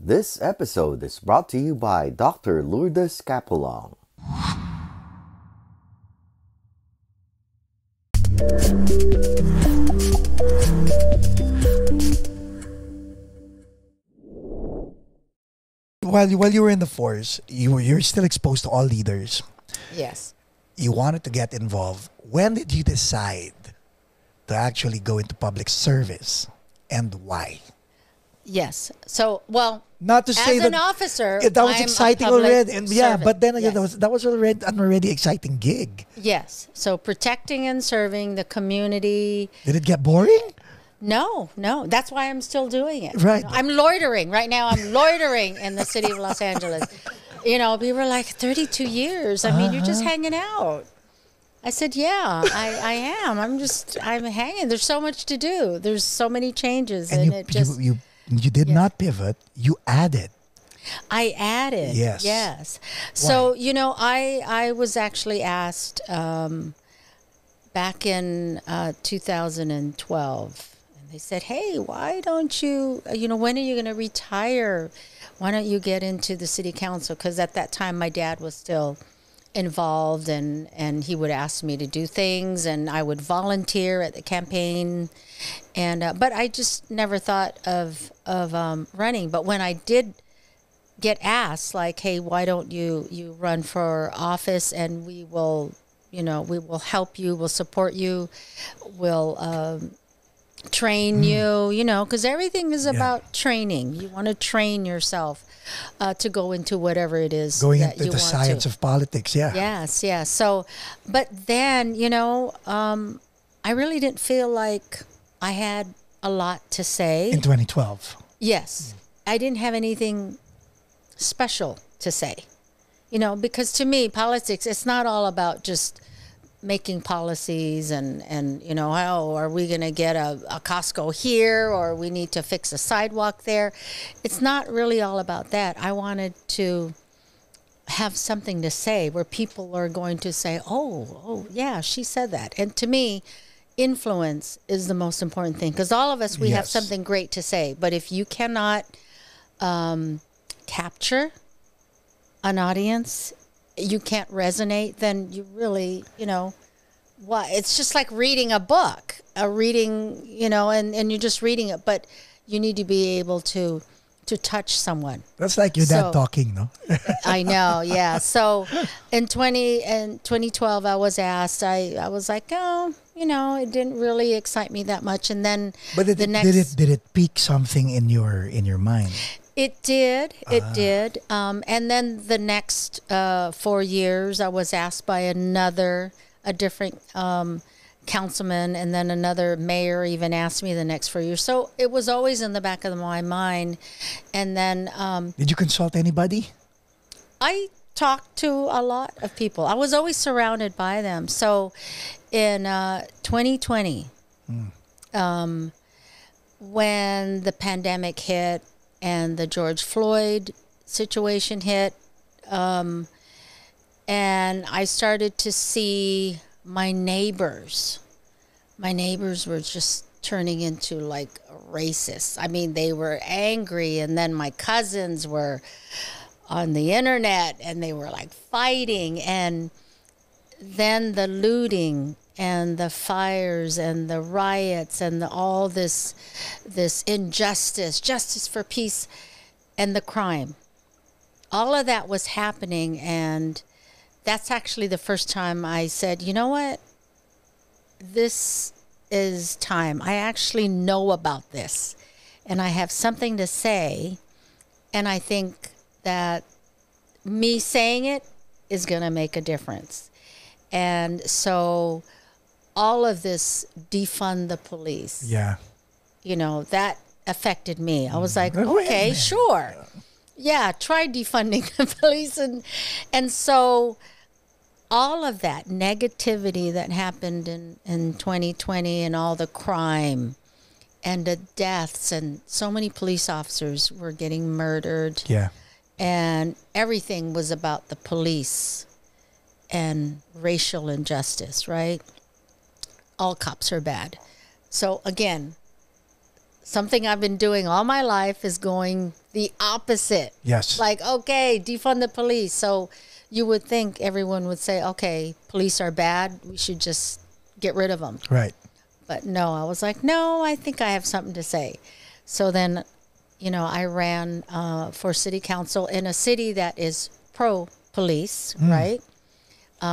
This episode is brought to you by Dr. Lourdes Capulong. While you were in the force, you're still exposed to all leaders. Yes. You wanted to get involved. When did you decide to actually go into public service, and why? Yes. So, well, not to say as that an officer, that was I'm exciting a public already, and yeah, servant. but then again, Yes. that was already an already exciting gig. Yes. So protecting and serving the community. Did it get boring? No. That's why I'm still doing it. Right. I'm loitering right now. I'm loitering in the city of Los Angeles. People are like 32 years. I mean, you're just hanging out. I said, yeah, I am. I'm hanging. There's so much to do. There's so many changes, and you did not pivot. You added. I added. Yes. So, I was actually asked back in 2012, and they said, hey, why don't you, when are you going to retire? Why don't you get into the city council? Because at that time, my dad was still involved, and he would ask me to do things, and I would volunteer at the campaign. And but I just never thought of running. But when I did get asked, like, hey, why don't you run for office, and we will help you, we'll support you, we'll train you, because everything is about training. You want to train yourself to go into whatever it is going that into you the want science to. of politics. Yeah. Yes. So, but then, I really didn't feel like I had a lot to say. In 2012. Yes. I didn't have anything special to say, because to me, politics, it's not all about just making policies and oh, are we going to get a Costco here, or we need to fix a sidewalk there. It's not really all about that. I wanted to have something to say where people are going to say, oh yeah, she said that. And to me, influence is the most important thing, because all of us, we have something great to say, but if you cannot capture an audience, you can't resonate, then you really, what? It's just like reading a book, and you're just reading it, but you need to be able to touch someone. That's like your dad talking, no? I know, yeah. So in 2012, I was asked, I was like, oh, it didn't really excite me that much. And then did it pique something in your mind? It did. It did. And then the next 4 years, I was asked by a different councilman, and then another mayor even asked me the next 4 years. So it was always in the back of my mind. And then did you consult anybody? I talked to a lot of people. I was always surrounded by them. So in 2020, when the pandemic hit and the George Floyd situation hit, and I started to see my neighbors were just turning into like racists. I mean, they were angry, and then my cousins were on the internet and they were like fighting, and then the looting and the fires and the riots and all this injustice, justice for peace, and the crime. All of that was happening, and that's actually the first time I said, you know what? This is time. I actually know about this, and I have something to say, and I think that me saying it is going to make a difference. And so all of this defund the police. Yeah. That affected me. I was like, okay, sure. Yeah, try defunding the police. And so all of that negativity that happened in 2020, and all the crime and the deaths, and so many police officers were getting murdered. Yeah. And everything was about the police and racial injustice, right? All cops are bad. So again, something I've been doing all my life is going the opposite. Yes. Like, okay, defund the police. So you would think everyone would say, okay, police are bad. We should just get rid of them. Right. But no, I was like, no, I think I have something to say. So then, I ran for city council in a city that is pro-police, right?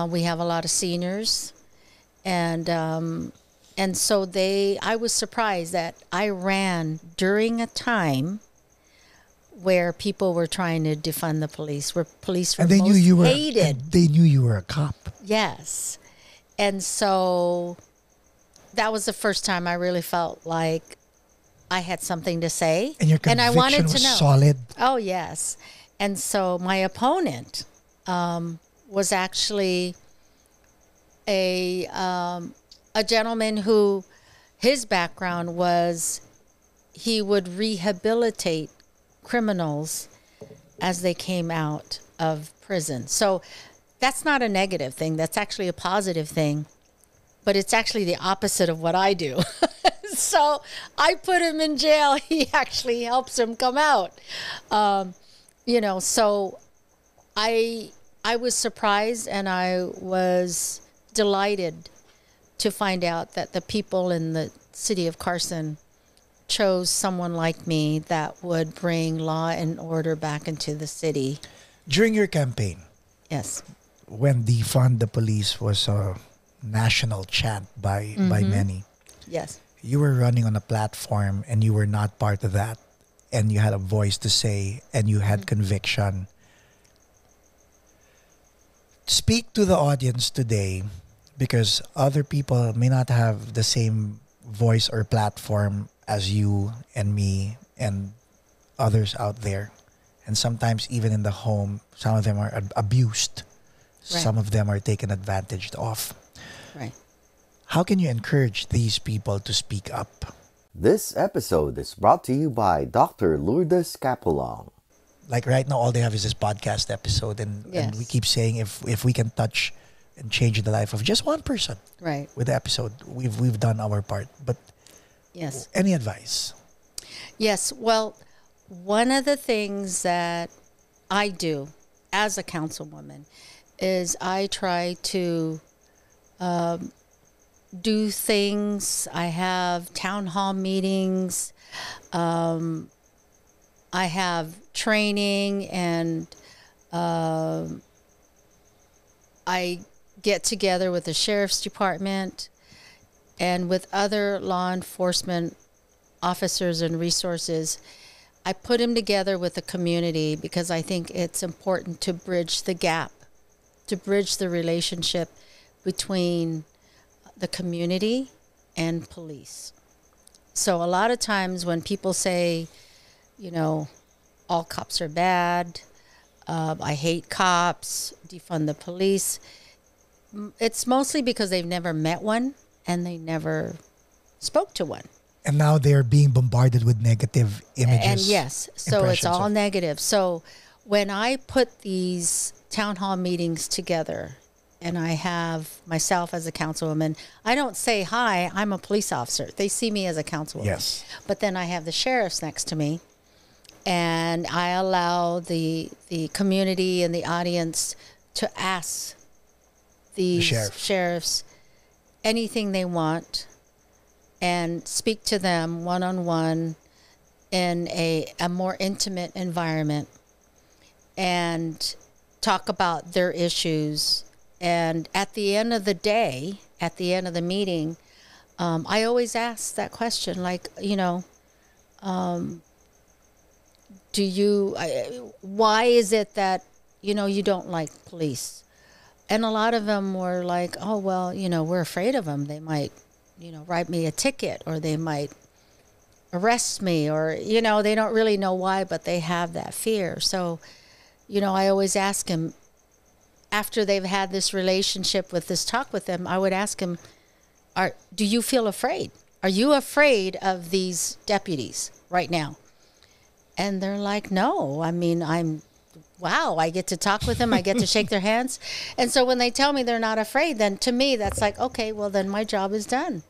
We have a lot of seniors. And so I was surprised that I ran during a time where people were trying to defund the police, where police were And they most knew you were hated. and they knew you were a cop. Yes. And so that was the first time I really felt like I had something to say. And your I conviction wanted to was know. solid. Oh, yes. And so my opponent was actually a gentleman who his background was he would rehabilitate criminals as they came out of prison. So that's not a negative thing. That's actually a positive thing. But it's actually the opposite of what I do. So I put him in jail. He actually helps him come out. So I was surprised and I was delighted to find out that the people in the city of Carson chose someone like me that would bring law and order back into the city. During your campaign, Yes. when defund the police was a national chant by many, Yes. you were running on a platform and you were not part of that, and you had a voice to say and you had conviction. Speak to the audience today, because other people may not have the same voice or platform as you and me and others out there. And sometimes even in the home, some of them are abused. Right. Some of them are taken advantage of. Right. How can you encourage these people to speak up? This episode is brought to you by Dr. Lourdes Capulong. Like right now, all they have is this podcast episode, and Yes. we keep saying if we can touch and change the life of just one person Right. with the episode, we've done our part. But Yes. any advice? Yes. Well, one of the things that I do as a councilwoman is I try to do things. I have town hall meetings. I have training, and I get together with the sheriff's department and with other law enforcement officers and resources. I put them together with the community because I think it's important to bridge the gap, to bridge the relationship between the community and police. So a lot of times when people say, all cops are bad, I hate cops, defund the police, it's mostly because they've never met one and they never spoke to one. And now they're being bombarded with negative images. And yes, so it's impressions all of- negative. So when I put these town hall meetings together and I have myself as a councilwoman, I don't say, hi, I'm a police officer. They see me as a councilwoman. Yes. But then I have the sheriffs next to me, and I allow the community and the audience to ask these sheriffs anything they want and speak to them one-on-one in a more intimate environment and talk about their issues. And at the end of the day, at the end of the meeting, I always ask that question, like, why is it that, you don't like police? And a lot of them were like, oh, well, we're afraid of them. They might, write me a ticket, or they might arrest me, or, they don't really know why, but they have that fear. So, I always ask them, after they've had this relationship with this talk with them, I would ask them, do you feel afraid? Are you afraid of these deputies right now? And they're like, no. I mean, I get to talk with them. I get to shake their hands. And so when they tell me they're not afraid, then to me, that's like, okay, well, then my job is done.